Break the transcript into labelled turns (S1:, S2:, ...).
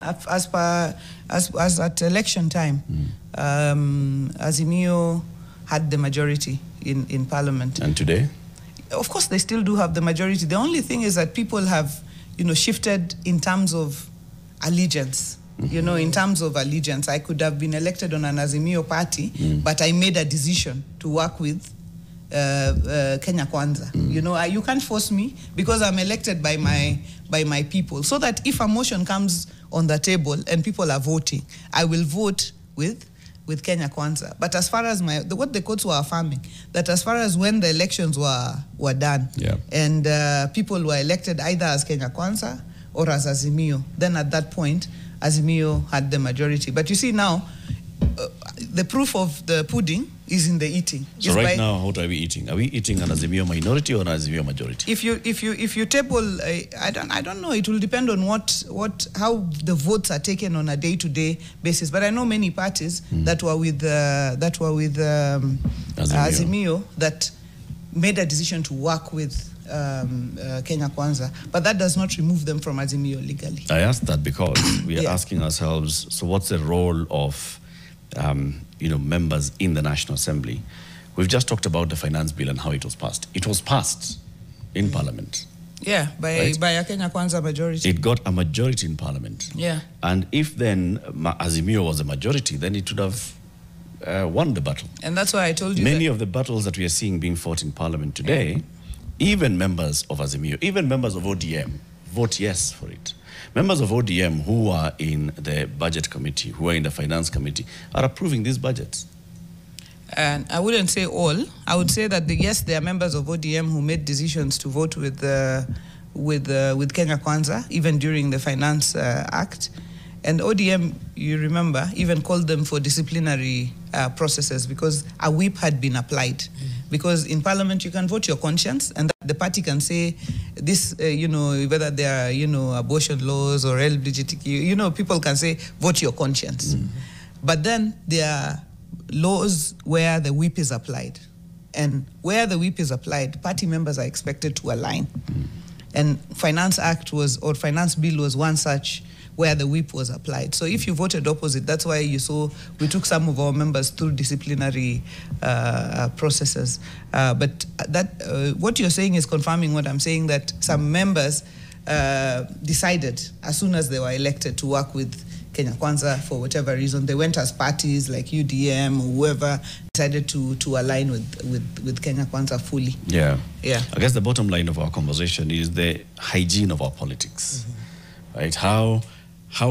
S1: As at election time, Azimio had the majority in Parliament.
S2: And today?
S1: Of course, they still do have the majority. The only thing is that people have, shifted in terms of allegiance. In terms of allegiance, I could have been elected on an Azimio party, but I made a decision to work with Kenya Kwanza. You can't force me because I'm elected by my people. So that if a motion comes on the table and people are voting, I will vote with Kenya Kwanza. But as far as what the courts were affirming, that as far as when the elections were done, and people were elected either as Kenya Kwanza or as Azimio, then at that point, Azimio had the majority. But you see now, the proof of the pudding is in the eating.
S2: So right now, what are we eating? Are we eating an Azimio minority or an Azimio majority?
S1: If you table, I don't know. It will depend on how the votes are taken on a day-to-day basis. But I know many parties that were with Azimio that made a decision to work with Kenya Kwanza, but that does not remove them from Azimio legally.
S2: I asked that because we are asking ourselves, so what's the role of members in the National Assembly? We've just talked about the finance bill and how it was passed. It was passed in Parliament.
S1: Yeah, by a Kenya Kwanza majority.
S2: It got a majority in Parliament.
S1: Yeah.
S2: And if then Azimio was a majority, then it would have won the battle.
S1: And that's why I told you
S2: many of the battles that we are seeing being fought in Parliament today, even members of Azimio, even members of ODM, vote yes for it. Members of ODM who are in the budget committee, who are in the finance committee, are approving these budgets.
S1: And I wouldn't say all. I would say that yes, there are members of ODM who made decisions to vote with Kenya Kwanza, even during the Finance Act. And ODM, you remember, even called them for disciplinary processes because a whip had been applied. Because in Parliament, you can vote your conscience, and the party can say this, whether there are, abortion laws or LGBTQ, people can say, vote your conscience. But then there are laws where the whip is applied. And where the whip is applied, party members are expected to align. And Finance Bill was one such where the whip was applied. So if you voted opposite, that's why you saw we took some of our members through disciplinary processes. But what you're saying is confirming what I'm saying, that some members decided as soon as they were elected to work with Kenya Kwanza for whatever reason. They went as parties like UDM or whoever, decided to align with Kenya Kwanza fully.
S2: Yeah. I guess the bottom line of our conversation is the hygiene of our politics. Right? How